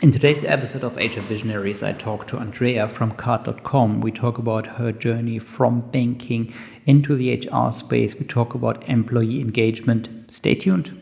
In today's episode of HR Visionaries, I talk to Andrea from card.com. We talk about her journey from banking into the HR space. We talk about employee engagement. Stay tuned.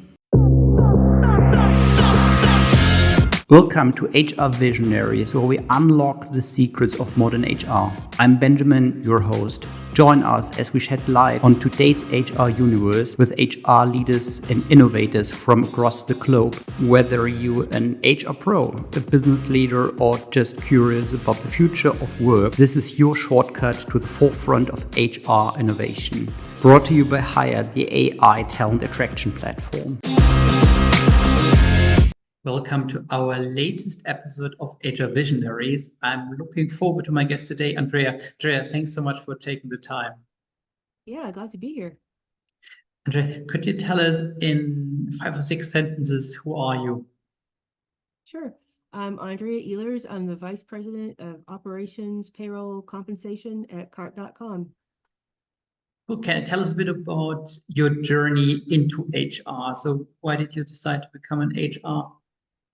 Welcome to HR Visionaries, where we unlock the secrets of modern HR. I'm Benjamin, your host. Join us as we shed light on today's HR universe with HR leaders and innovators from across the globe. Whether you're an HR pro, a business leader, or just curious about the future of work, this is your shortcut to the forefront of HR innovation. Brought to you by Hire, the AI talent attraction platform. Welcome to our latest episode of HR Visionaries. I'm looking forward to my guest today, Andrea. Andrea, thanks so much for taking the time. Yeah, glad to be here. Andrea, could you tell us in 5 or 6 sentences, who are you? Sure. I'm Andréa Ehlers. I'm the Vice President of Operations, Payroll, Compensation at cart.com. Well, can you tell us a bit about your journey into HR? So why did you decide to become an HR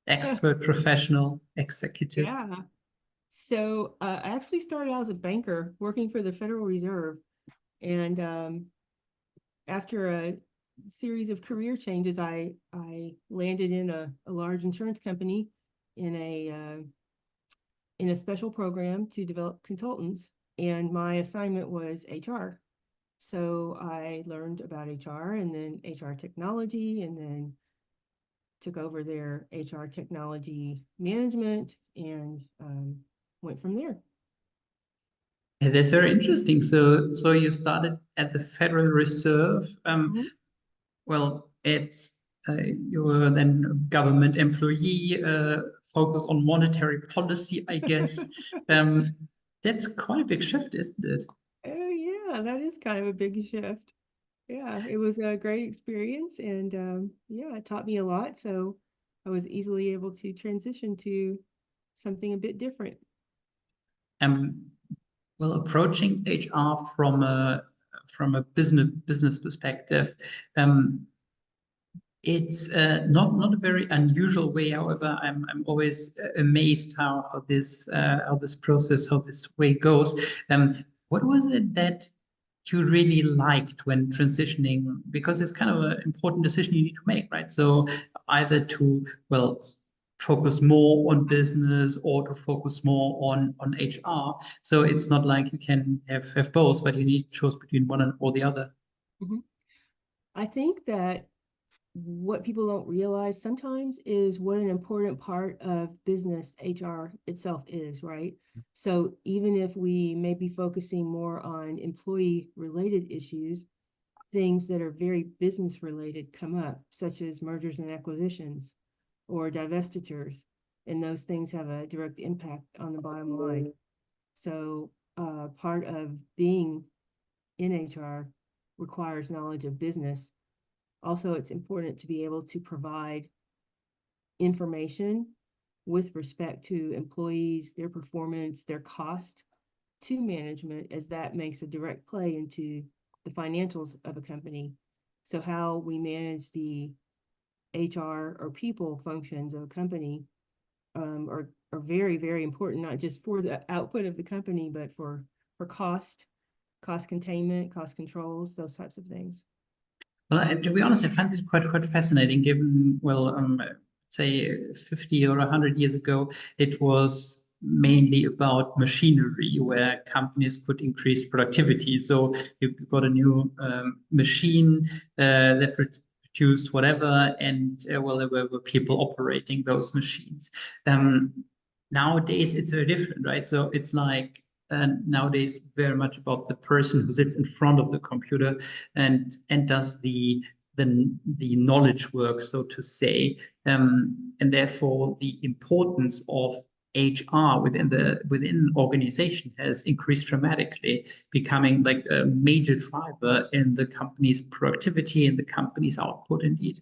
expert, professional, executive? Yeah. So I actually started out as a banker working for the Federal Reserve. And after a series of career changes, I landed in a large insurance company in a special program to develop consultants. And my assignment was HR. So I learned about HR and then HR technology, and then took over their HR technology management and went from there. Yeah, that's very interesting. So you started at the Federal Reserve. Mhm. Well, it's you were then a government employee, focused on monetary policy, I guess. Um, that's quite a big shift, isn't it? Oh, yeah, that is kind of a big shift. Yeah, it was a great experience, and yeah, it taught me a lot. So I was easily able to transition to something a bit different. Um, well, approaching HR from a business perspective, um, it's not a very unusual way. However, I'm always amazed how this process, how this way goes. What was it that you really liked when transitioning? Because it's kind of an important decision you need to make, right? So either to, well, focus more on business or to focus more on HR. So it's not like you can have both, but you need to choose between one or the other. Mhm. I think that what people don't realize sometimes is what an important part of business HR itself is, right? So even if we may be focusing more on employee related issues, things that are very business related come up, such as mergers and acquisitions or divestitures. And those things have a direct impact on the bottom line. So part of being in HR requires knowledge of business. Also, it's important to be able to provide information with respect to employees, their performance, their cost to management, as that makes a direct play into the financials of a company. So how we manage the HR or people functions of a company are very, very important, not just for the output of the company, but for cost containment, cost controls, those types of things. Well, to be honest, I find it quite fascinating. Given say 50 or 100 years ago, it was mainly about machinery, where companies could increase productivity. So you got a new machine that produced whatever, and well, there were people operating those machines. Um, Nowadays, it's very different, right? So it's like. Nowadays, very much about the person who sits in front of the computer and does the knowledge work, so to say, and therefore the importance of HR within organization has increased dramatically, becoming like a major driver in the company's productivity and the company's output. Indeed.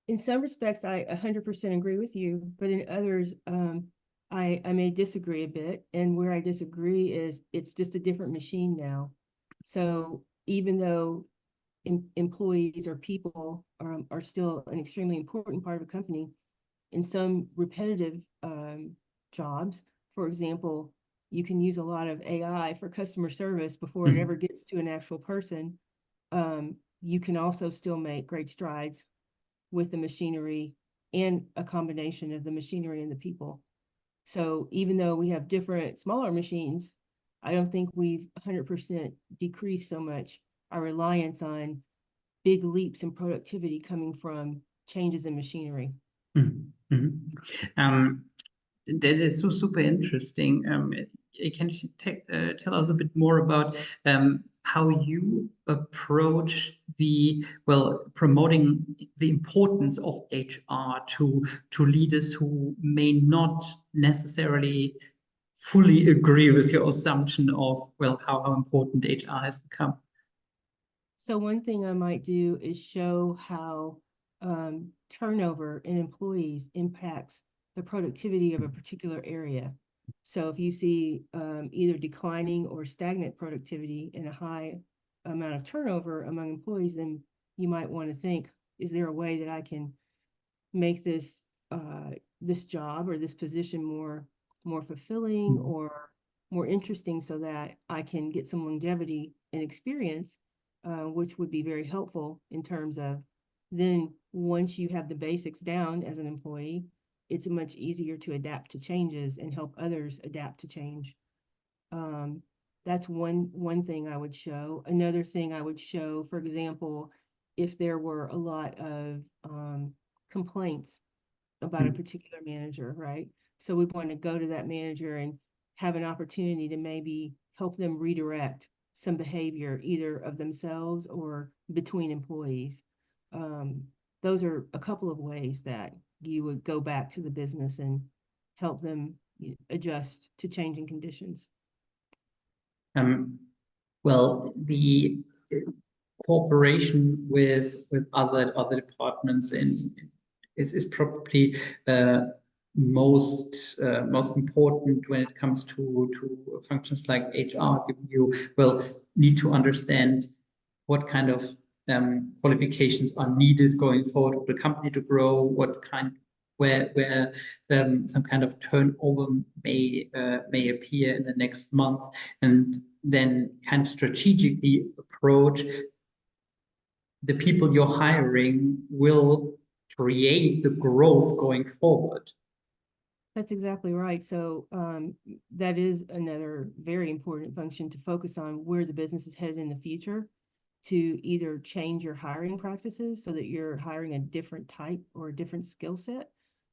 In some respects, I 100% agree with you, but in others, I may disagree a bit. And where I disagree is it's just a different machine now. So even though employees or people are still an extremely important part of a company, in some repetitive jobs, for example, you can use a lot of AI for customer service before it ever gets to an actual person. You can also still make great strides with the machinery and a combination of the machinery and the people. So even though we have different smaller machines, I don't think we've 100% decreased so much our reliance on big leaps in productivity coming from changes in machinery. That is so super interesting. Can you tell us a bit more about how you approach the, well, promoting the importance of HR to leaders who may not necessarily fully agree with your assumption of, well, how important HR has become? So one thing I might do is show how turnover in employees impacts the productivity of a particular area. So if you see either declining or stagnant productivity and a high amount of turnover among employees, then you might want to think, is there a way that I can make this this job or this position more fulfilling or more interesting so that I can get some longevity and experience, which would be very helpful in terms of then once you have the basics down as an employee, it's much easier to adapt to changes and help others adapt to change. That's one thing I would show. Another thing I would show, for example, if there were a lot of complaints about a particular manager, right? So we want to go to that manager and have an opportunity to maybe help them redirect some behavior either of themselves or between employees. Those are a couple of ways that you would go back to the business and help them adjust to changing conditions. Well, the cooperation with other departments is probably most important when it comes to functions like HR. You will need to understand what kind of qualifications are needed going forward for the company to grow, where some kind of turnover may appear in the next month, and then kind of strategically approach the people you're hiring will create the growth going forward. That's exactly right. So that is another very important function to focus on where the business is headed in the future, to either change your hiring practices so that you're hiring a different type or a different skill set,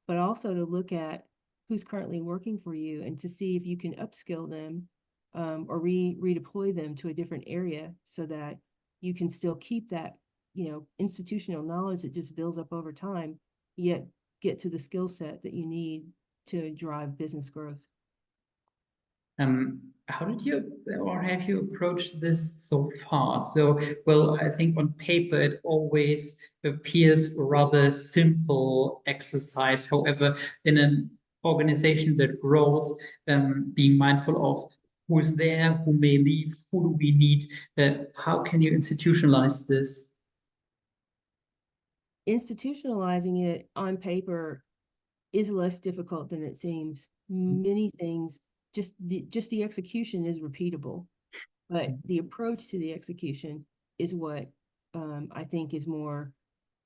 but also to look at who's currently working for you and to see if you can upskill them or redeploy them to a different area so that you can still keep that, institutional knowledge that just builds up over time, yet get to the skill set that you need to drive business growth. How did you, or have you approached this so far? So, well, I think on paper it always appears a rather simple exercise. However, in an organization that grows, being mindful of who's there, who may leave, who do we need, how can you institutionalize this? Institutionalizing it on paper is less difficult than it seems. Many things, just the execution is repeatable, but the approach to the execution is what I think is more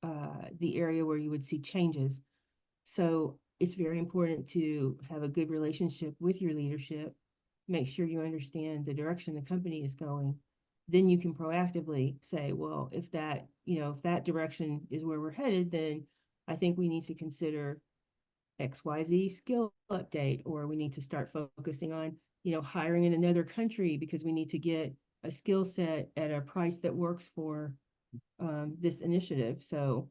the area where you would see changes. So it's very important to have a good relationship with your leadership, make sure you understand the direction the company is going. Then you can proactively say, well, if that direction is where we're headed, then I think we need to consider XYZ skill update, or we need to start focusing on, hiring in another country because we need to get a skill set at a price that works for this initiative. So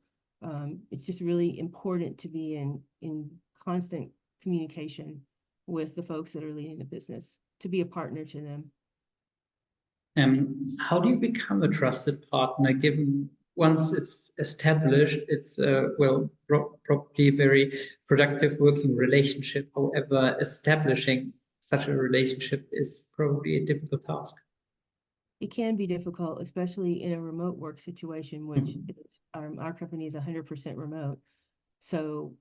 it's just really important to be in constant communication with the folks that are leading the business, to be a partner to them. How do you become a trusted partner, given once it's established, it's probably a very productive working relationship. However, establishing such a relationship is probably a difficult task. It can be difficult, especially in a remote work situation, which is, our company is 100% remote. So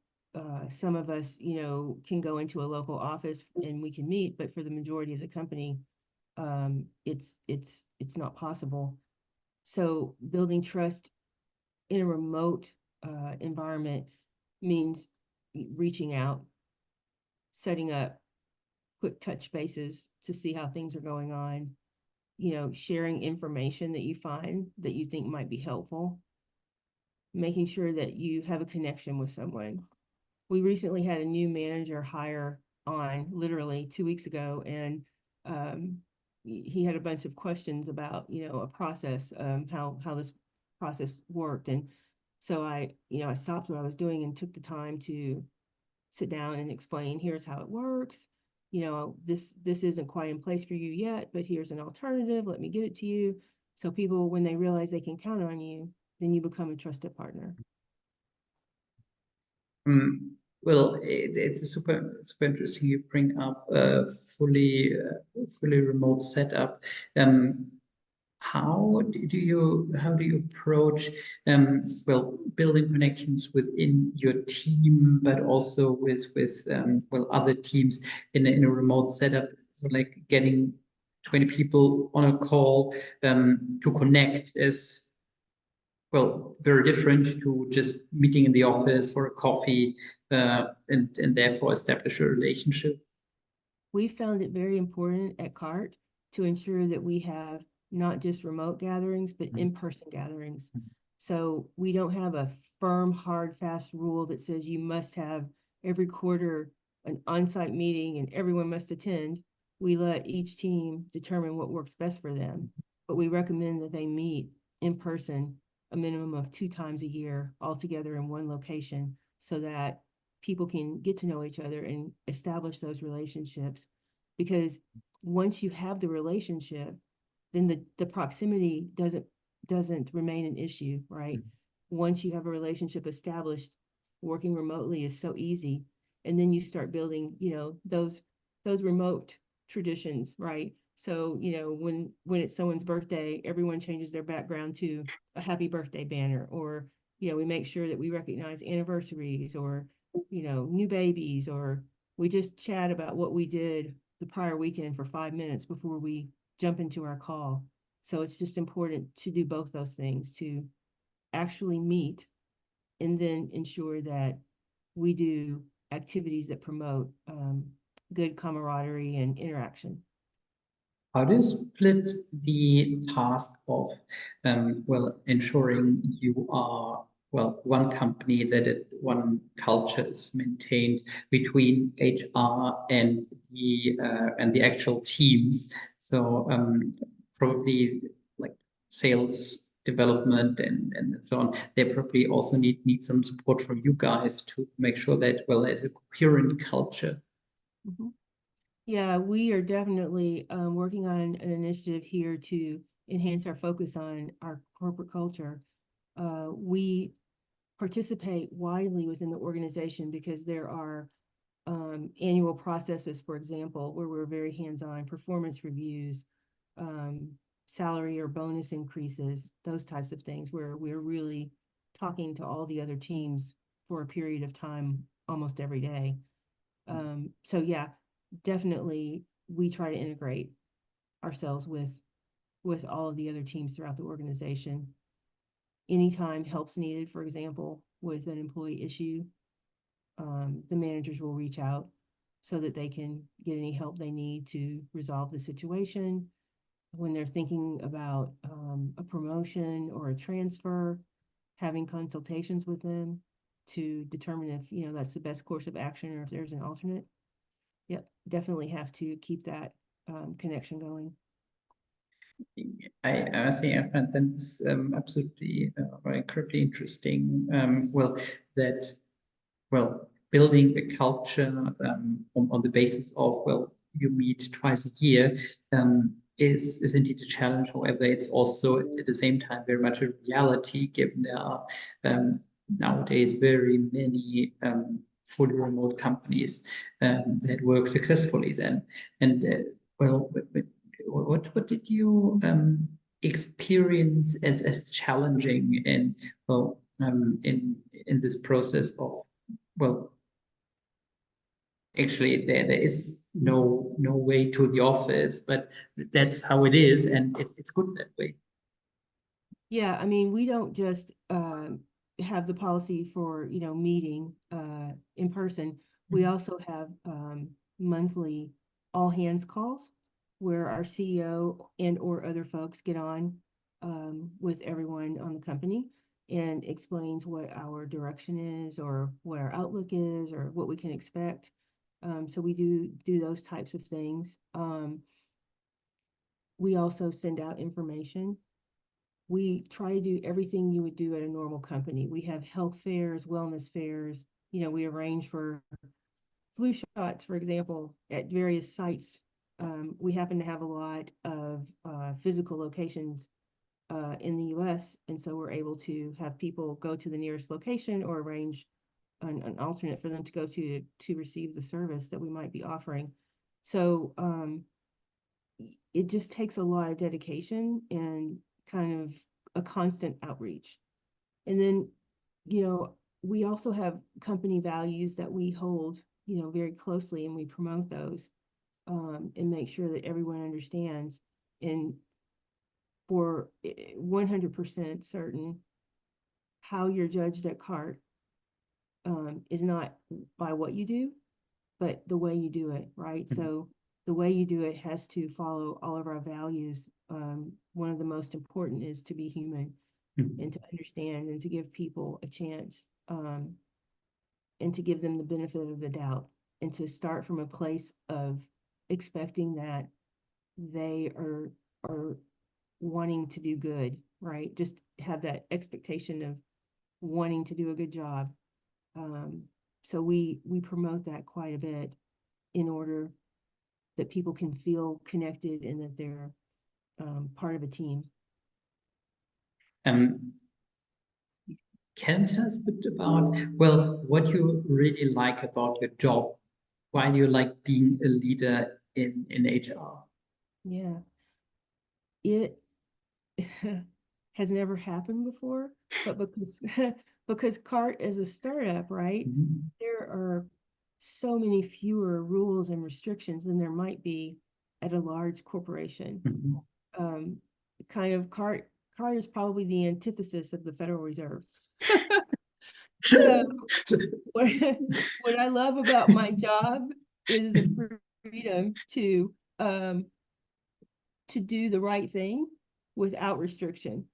some of us, you know, can go into a local office and we can meet, but for the majority of the company, it's not possible. So building trust in a remote environment means reaching out, setting up quick touch bases to see how things are going on, you know, sharing information that you find that you think might be helpful, making sure that you have a connection with someone. We recently had a new manager hire on literally 2 weeks ago, and he had a bunch of questions about, you know, a process, how this process worked. And so I stopped what I was doing and took the time to sit down and explain, here's how it works. You know, this isn't quite in place for you yet, but here's an alternative. Let me get it to you. So people, when they realize they can count on you, then you become a trusted partner. Well, it's super interesting. You bring up a fully remote setup. How do you approach well, building connections within your team, but also with well, other teams in a remote setup? So like getting 20 people on a call to connect is, well, very different to just meeting in the office for a coffee and therefore establish a relationship. We found it very important at CART to ensure that we have not just remote gatherings, but in-person gatherings. So we don't have a firm, hard, fast rule that says you must have every quarter an on-site meeting and everyone must attend. We let each team determine what works best for them, but we recommend that they meet in person a minimum of 2 times a year all together in one location so that people can get to know each other and establish those relationships. Because once you have the relationship, then the proximity doesn't remain an issue, right? Once you have a relationship established, working remotely is so easy. And then you start building, you know, those remote traditions, right? So, you know, when it's someone's birthday, everyone changes their background to a happy birthday banner, or, you know, we make sure that we recognize anniversaries or, you know, new babies, or we just chat about what we did the prior weekend for 5 minutes before we jump into our call. So it's just important to do both those things, to actually meet and then ensure that we do activities that promote good camaraderie and interaction. How do you split the task of well, ensuring you are, well, one company, that one culture is maintained between HR and the actual teams? So probably like sales development and so on, they probably also need some support from you guys to make sure that, well, there's a coherent culture. Mm-hmm. Yeah, we are definitely working on an initiative here to enhance our focus on our corporate culture. We participate widely within the organization because there are annual processes, for example, where we're very hands-on, performance reviews, salary or bonus increases, those types of things, where we're really talking to all the other teams for a period of time almost every day. So yeah, definitely we try to integrate ourselves with all of the other teams throughout the organization. Anytime help's needed, for example, with an employee issue, the managers will reach out so that they can get any help they need to resolve the situation. When they're thinking about a promotion or a transfer, having consultations with them to determine if, you know, that's the best course of action or if there's an alternate. Yep, definitely have to keep that connection going. I think I find that absolutely incredibly interesting. Well, that, well, building a culture on the basis of, well, you meet twice a year is indeed a challenge. However, it's also at the same time very much a reality, given there are nowadays very many fully remote companies that work successfully then. And well, what did you experience as challenging in, well, in this process of, well, actually there is no way to the office, but that's how it is, and it's good that way. Yeah, I mean, we don't just have the policy for, meeting in person. We also have monthly all hands calls where our CEO and or other folks get on with everyone on the company and explains what our direction is or what our outlook is or what we can expect. So we do those types of things. We also send out information. We try to do everything you would do at a normal company. We have health fairs, wellness fairs. We arrange for flu shots, for example, at various sites. We happen to have a lot of physical locations in the US, and so we're able to have people go to the nearest location or arrange an alternate for them to go to receive the service that we might be offering. So it just takes a lot of dedication and kind of a constant outreach. And then, we also have company values that we hold, very closely, and we promote those and make sure that everyone understands. And for 100% certain, how you're judged at CART is not by what you do, but the way you do it, right? Mm-hmm. So the way you do it has to follow all of our values. One of the most important is to be human, mm-hmm. and to understand and to give people a chance, and to give them the benefit of the doubt, and to start from a place of expecting that they are wanting to do good, right? Just have that expectation of wanting to do a good job. So we promote that quite a bit in order that people can feel connected and that they're part of a team. Can you tell us a bit about, well, what you really like about your job? Why do you like being a leader in HR? Yeah, it has never happened before, but because CART is a startup, right? Mm-hmm. There are so many fewer rules and restrictions than there might be at a large corporation. Mm-hmm. Kind of CART is probably the antithesis of the Federal Reserve. So what I love about my job is the freedom to do the right thing without restriction.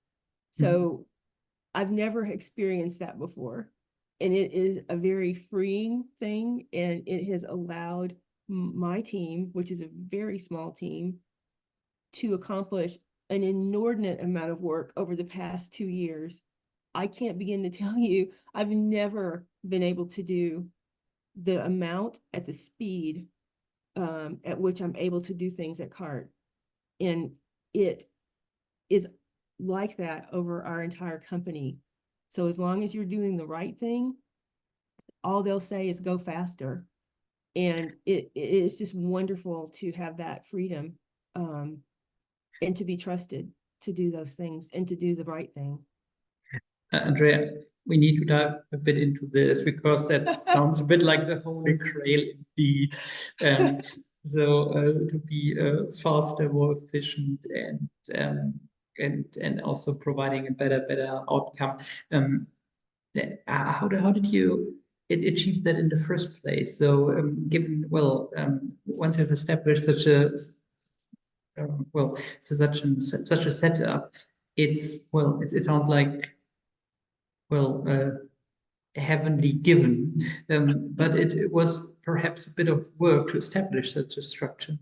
So mm-hmm. I've never experienced that before. And it is a very freeing thing. And it has allowed my team, which is a very small team, to accomplish an inordinate amount of work over the past 2 years. I can't begin to tell you, I've never been able to do the amount at the speed at which I'm able to do things at CART. And it is like that over our entire company. So as long as you're doing the right thing, all they'll say is go faster. And it is just wonderful to have that freedom and to be trusted to do those things and to do the right thing. Andrea, we need to dive a bit into this because that sounds a bit like the Holy Grail indeed. So to be faster, more efficient, and also providing a better outcome. How did you achieve that in the first place? So given, well, once you've established such a such a setup, it sounds like, well, heavenly given, but it was perhaps a bit of work to establish such a structure.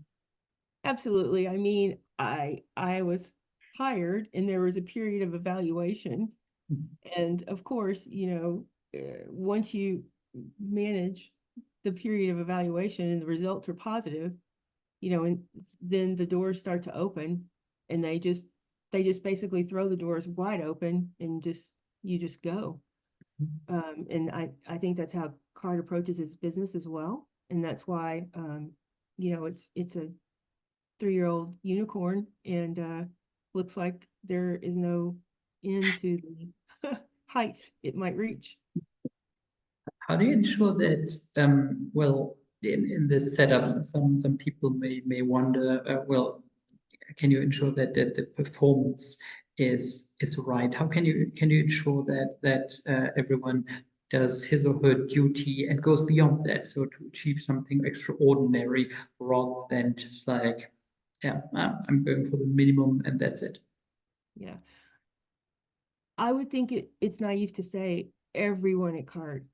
Absolutely. I mean, I was hired and there was a period of evaluation. Mm-hmm. And of course, once you manage the period of evaluation and the results are positive, and then the doors start to open, and they just basically throw the doors wide open and you just go. And I think that's how CART approaches its business as well. And that's why, it's a 3-year-old unicorn, and looks like there is no end to the heights it might reach. How do you ensure that, well, in this setup, some people may wonder, well, can you ensure that the performance is right? How can you ensure that everyone does his or her duty and goes beyond that, so to achieve something extraordinary rather than just like, yeah, I'm going for the minimum and that's it. Yeah. I would think it's naive to say everyone at CART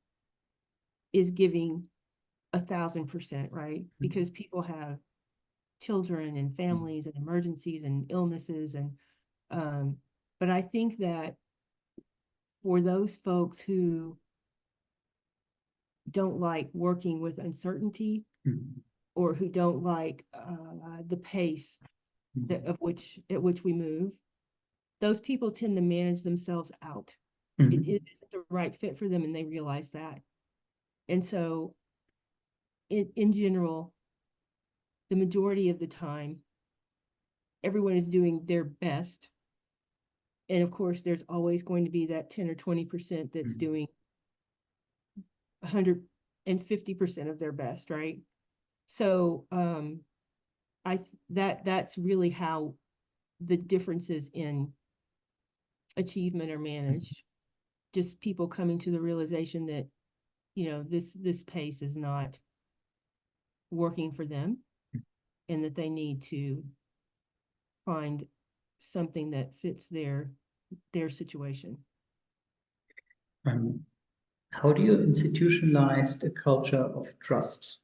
is giving 1,000%, right? Because people have children and families and emergencies and illnesses, and but I think that for those folks who don't like working with uncertainty, or who don't like the pace at which we move, those people tend to manage themselves out. It isn't the right fit for them, and they realize that. And so in general, the majority of the time, everyone is doing their best. And of course, there's always going to be that 10 or 20% that's doing 150% of their best, right? So that's really how the differences in achievement are managed. Just people coming to the realization that, you know, this pace is not working for them, and that they need to find something that fits their situation. How do you institutionalize a culture of trust?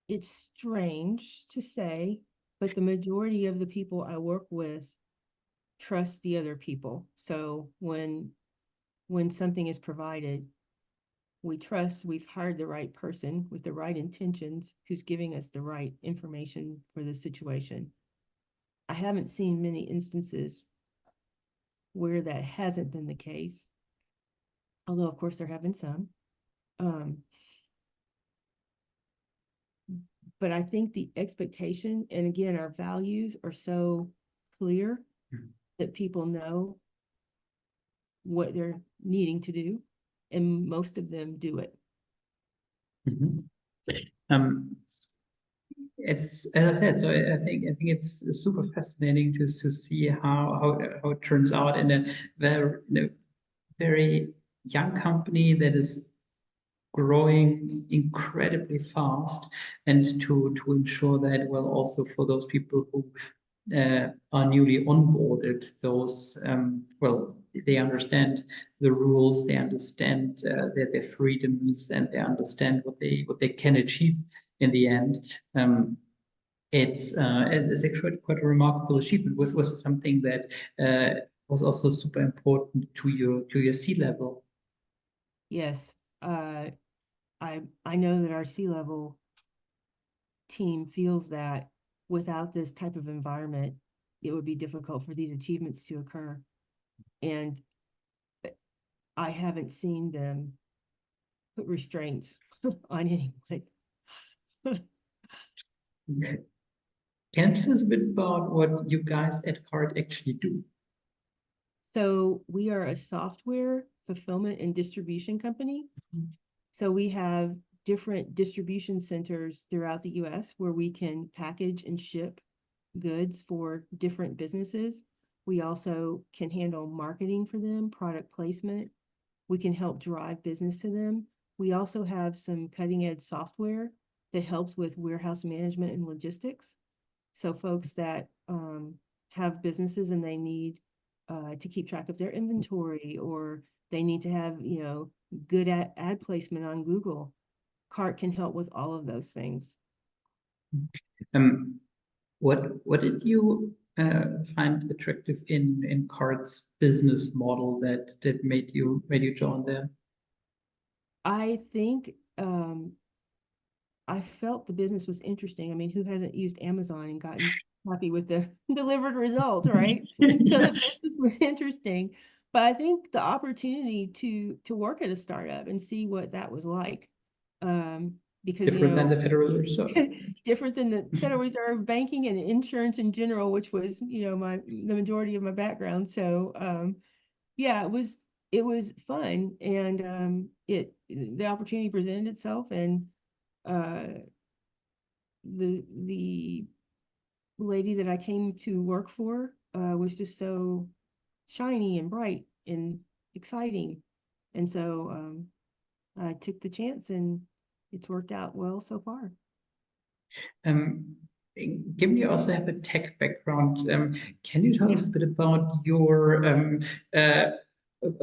It's strange to say, but the majority of the people I work with trust the other people. So when something is provided, we trust we've hired the right person with the right intentions, who's giving us the right information for the situation. I haven't seen many instances where that hasn't been the case, although of course there have been some. But I think the expectation, and again, our values are so clear that people know what they're needing to do, and most of them do it. It's, as I said, so I think it's super fascinating to see how it turns out in a very young company that is growing incredibly fast, and to ensure that, well, also for those people who are newly onboarded, those well, they understand the rules, they understand their freedoms, and they understand what they can achieve in the end. It's actually quite a remarkable achievement. Was something that was also super important to your C-level? Yes, I know that our C-level team feels that without this type of environment, it would be difficult for these achievements to occur. And I haven't seen them put restraints on anyone. Can you tell us a bit about what you guys at CART actually do? So we are a software fulfillment and distribution company. So we have different distribution centers throughout the US where we can package and ship goods for different businesses. We also can handle marketing for them, product placement. We can help drive business to them. We also have some cutting edge software that helps with warehouse management and logistics. So folks that have businesses and they need to keep track of their inventory, or they need to have, you know, good ad placement on Google, CART can help with all of those things. What did you find attractive in CART's business model that made you join them? I think I felt the business was interesting. I mean, who hasn't used Amazon and gotten happy with the delivered results, right? So the business was interesting, but I think the opportunity to work at a startup and see what that was like, because different than the Federal Reserve. Different than the Federal Reserve, banking and insurance in general, which was, you know, the majority of my background. So yeah, it was it was fun, and the opportunity presented itself, and the lady that I came to work for was just so shiny and bright and exciting. And so I took the chance, and it's worked out well so far. Given you also have a tech background, can you tell us a bit about your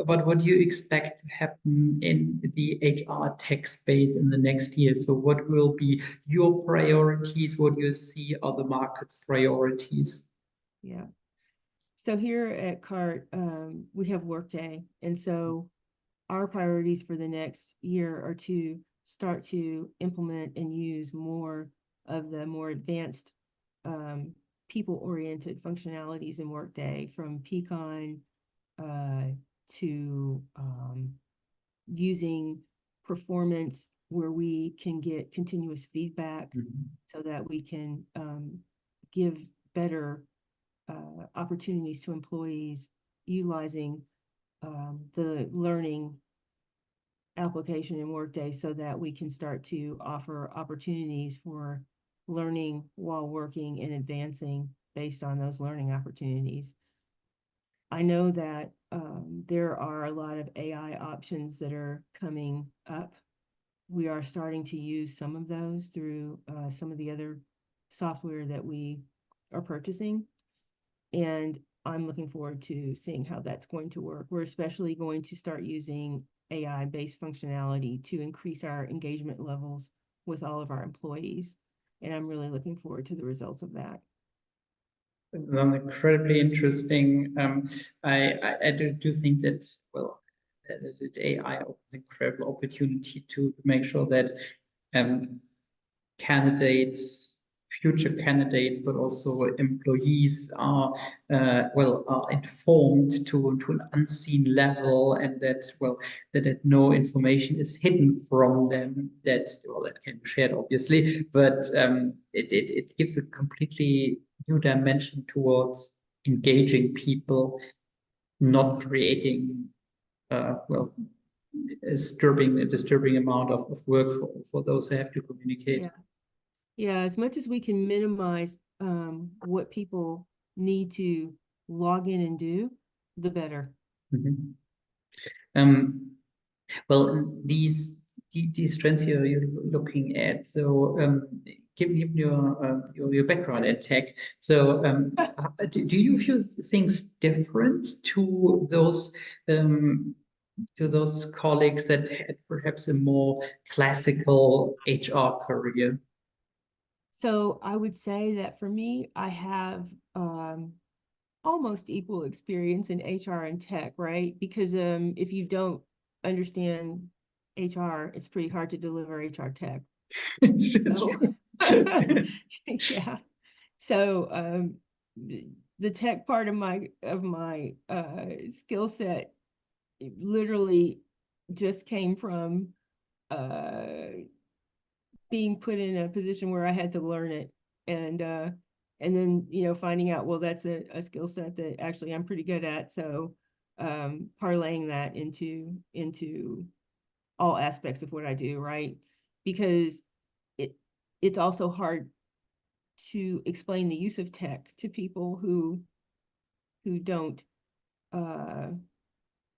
about what you expect to happen in the HR tech space in the next year? So what will be your priorities? What do you see are the market's priorities? Yeah. So here at CART, we have Workday. And so our priorities for the next year are to start to implement and use more of the more advanced people-oriented functionalities in Workday, from Peakon to using performance where we can get continuous feedback so that we can give better opportunities to employees utilizing the learning application in Workday, so that we can start to offer opportunities for learning while working and advancing based on those learning opportunities. I know that there are a lot of AI options that are coming up. We are starting to use some of those through some of the other software that we are purchasing. And I'm looking forward to seeing how that's going to work. We're especially going to start using AI-based functionality to increase our engagement levels with all of our employees. And I'm really looking forward to the results of that. Incredibly interesting. I do think that, well, that AI offers incredible opportunity to make sure that candidates, future candidates, but also employees are are informed to an unseen level, and that that no information is hidden from them. That can be shared, obviously, but it gives a completely new dimension towards engaging people, not creating a disturbing amount of work for those who have to communicate. Yeah, as much as we can minimize what people need to log in and do, the better. Well, these trends you're looking at. So, given your background in tech, so do you view things different to those colleagues that had perhaps a more classical HR career? So I would say that for me, I have almost equal experience in HR and tech, right? Because if you don't understand HR, it's pretty hard to deliver HR tech. Yeah. So the tech part of my skill set literally just came from being put in a position where I had to learn it, and then finding out, well, that's a skill set that actually I'm pretty good at. So parlaying that into all aspects of what I do, right? Because it's also hard to explain the use of tech to people who don't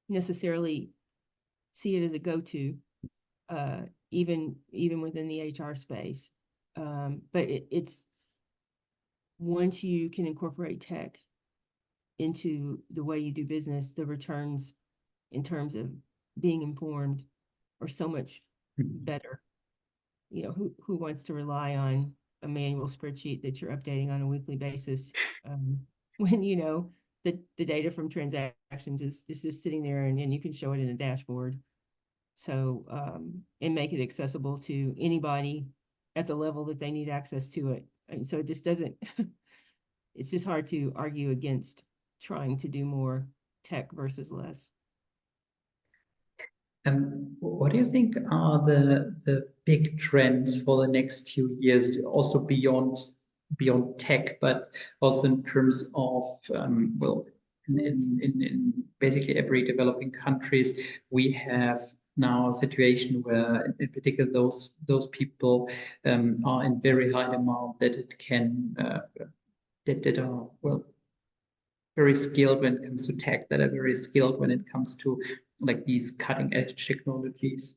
necessarily see it as a go-to, even within the HR space. But it's once you can incorporate tech into the way you do business, the returns in terms of being informed are so much better. Who wants to rely on a manual spreadsheet that you're updating on a weekly basis when the data from transactions is just sitting there, and you can show it in a dashboard. So and make it accessible to anybody at the level that they need access to it. And so it just doesn't it's just hard to argue against trying to do more tech versus less. What do you think are the big trends for the next few years, also beyond tech, but also in terms of in basically every developing countries, we have now a situation where, in particular, those people are in very high demand, that it can that are, well, very skilled when it comes to tech, that are very skilled when it comes to like these cutting edge technologies.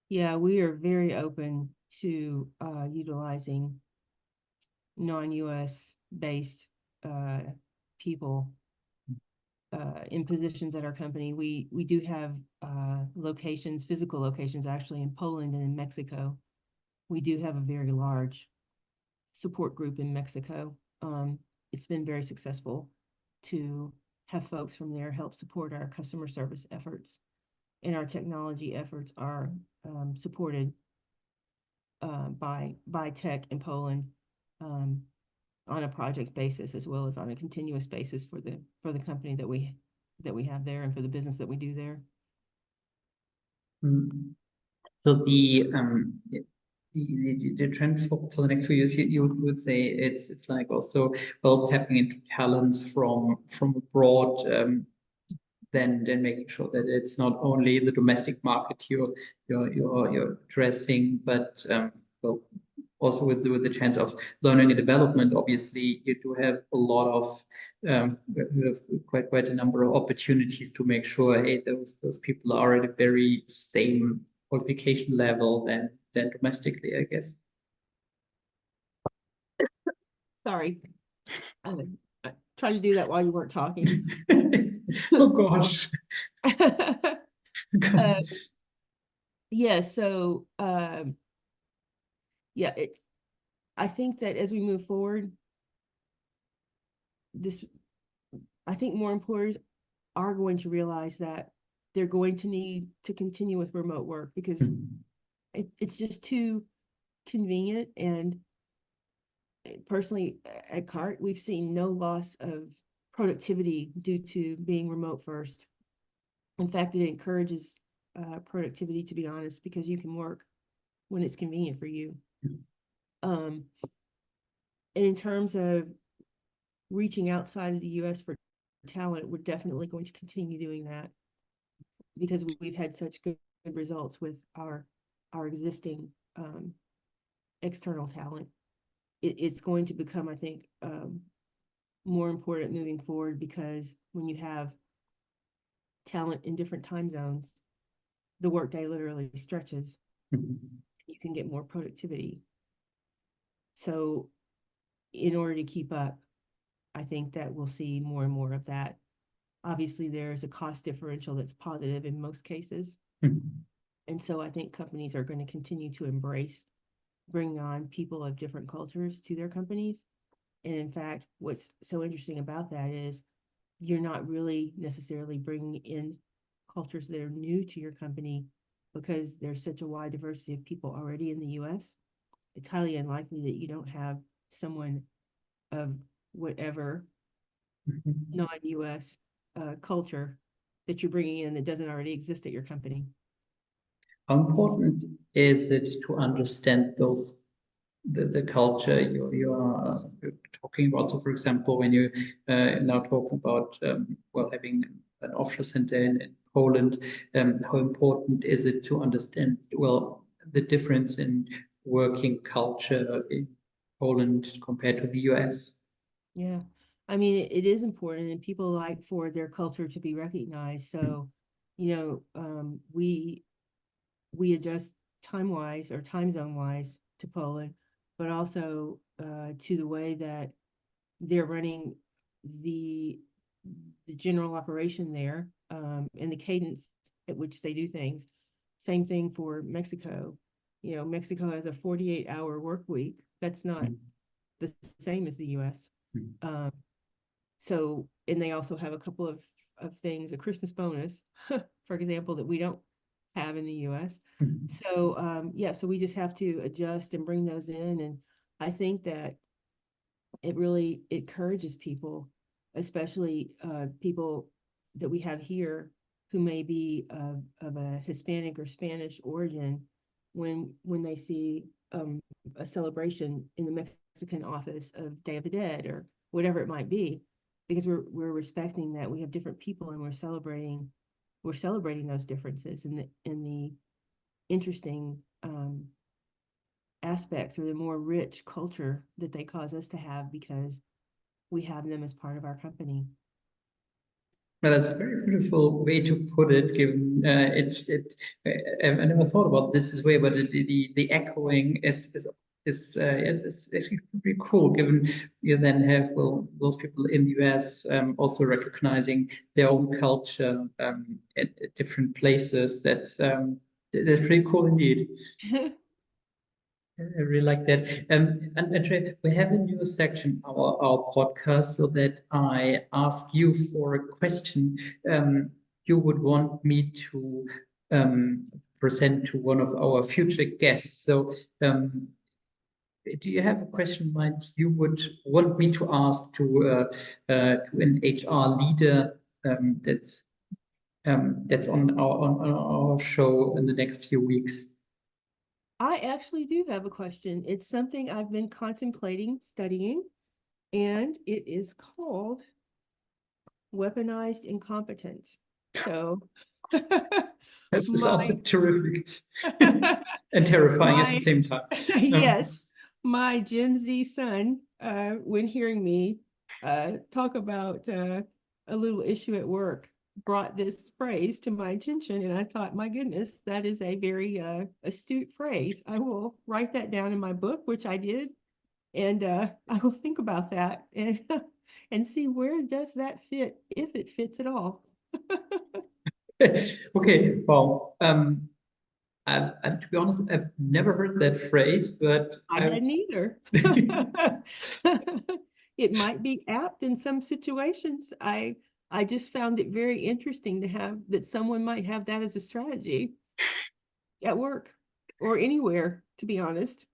Yeah, we are very open to utilizing non-US based people in positions at our company. We do have locations, physical locations actually in Poland and in Mexico. We do have a very large support group in Mexico. It's been very successful to have folks from there help support our customer service efforts, and our technology efforts are supported by tech in Poland on a project basis, as well as on a continuous basis for the company that we have there, and for the business that we do there. So the trend for the next few years, you would say it's like also, well, tapping into talents from abroad, then making sure that it's not only the domestic market you're addressing, but well, also with the chance of learning and development. Obviously, you do have a lot of quite a number of opportunities to make sure, hey, those people are at a very same qualification level than domestically, I guess. Sorry, I tried to do that while you weren't talking. Oh gosh. Yeah, so yeah, I think that as we move forward, I think more employers are going to realize that they're going to need to continue with remote work, because it's just too convenient. And personally, at CART, we've seen no loss of productivity due to being remote first. In fact, it encourages productivity, to be honest, because you can work when it's convenient for you. And in terms of reaching outside of the US for talent, we're definitely going to continue doing that, because we've had such good results with our existing external talent. It's going to become, I think, more important moving forward, because when you have talent in different time zones, the workday literally stretches. You can get more productivity. So in order to keep up, I think that we'll see more and more of that. Obviously, there's a cost differential that's positive in most cases. And so I think companies are going to continue to embrace bringing on people of different cultures to their companies. And in fact, what's so interesting about that is you're not really necessarily bringing in cultures that are new to your company, because there's such a wide diversity of people already in the US. It's highly unlikely that you don't have someone of whatever non-US culture that you're bringing in that doesn't already exist at your company. How important is it to understand the culture you're talking about? So, for example, when you now talk about well, having an offshore center in Poland, how important is it to understand, well, the difference in working culture in Poland compared to the US? Yeah, I mean, it is important, and people like for their culture to be recognized. So, you know, we adjust time-wise or time zone-wise to Poland, but also to the way that they're running the general operation there, and the cadence at which they do things. Same thing for Mexico. You know, Mexico has a 48-hour work week. That's not the same as the US. So, and they also have a couple of things, a Christmas bonus, for example, that we don't have in the US. So, yeah, so we just have to adjust and bring those in. And I think that it really encourages people, especially people that we have here who may be of a Hispanic or Spanish origin, when they see a celebration in the Mexican office of Day of the Dead or whatever it might be, because we're respecting that we have different people, and we're celebrating those differences and the interesting aspects, or the more rich culture that they cause us to have because we have them as part of our company. Well, that's a very beautiful way to put it. Given I never thought about this way, but the echoing is actually pretty cool. Given you then have those people in the US also recognizing their own culture at different places. That's pretty cool indeed. I really like that. And Andrea, we have a new section our podcast, so that I ask you for a question you would want me to present to one of our future guests. So, do you have a question in mind you would want me to ask to an HR leader that's on our show in the next few weeks? I actually do have a question. It's something I've been contemplating studying, and it is called weaponized incompetence. So This sounds terrific and terrifying at the same time. Yes, my Gen Z son, when hearing me talk about a little issue at work, brought this phrase to my attention, and I thought, my goodness, that is a very astute phrase. I will write that down in my book, which I did, and I will think about that and see where does that fit, if it fits at all. Okay, well, to be honest, I've never heard that phrase, but I hadn't either. It might be apt in some situations. I just found it very interesting to have that someone might have that as a strategy at work or anywhere, to be honest.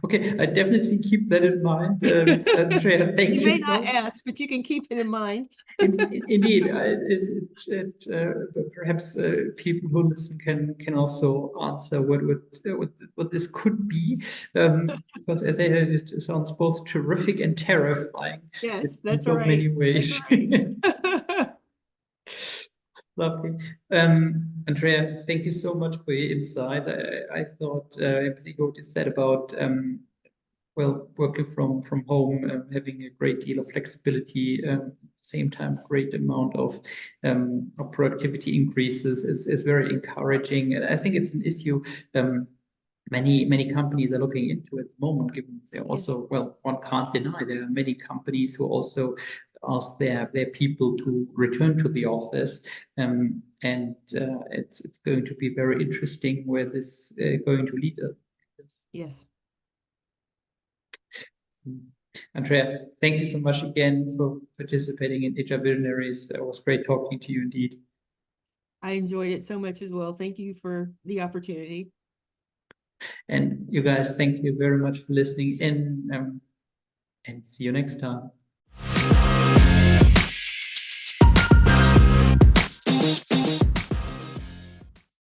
Okay, I definitely keep that in mind. Andrea, thank you. You may not ask, but you can keep it in mind. Indeed, perhaps people who listen can also answer what this could be, because as I said, it sounds both terrific and terrifying. Yes, in that's so right. many ways. That's right. Lovely. Andrea, thank you so much for your insights. I thought, in particular, what you said about working from home, having a great deal of flexibility, at the same time, great amount of productivity increases is very encouraging. And I think it's an issue many companies are looking into at the moment, given they're also, well, one can't deny there are many companies who also ask their people to return to the office. And it's going to be very interesting where this going to lead us. Yes. Andrea, thank you so much again for participating in HR Visionaries. It was great talking to you indeed. I enjoyed it so much as well. Thank you for the opportunity. And you guys, thank you very much for listening in, and see you next time.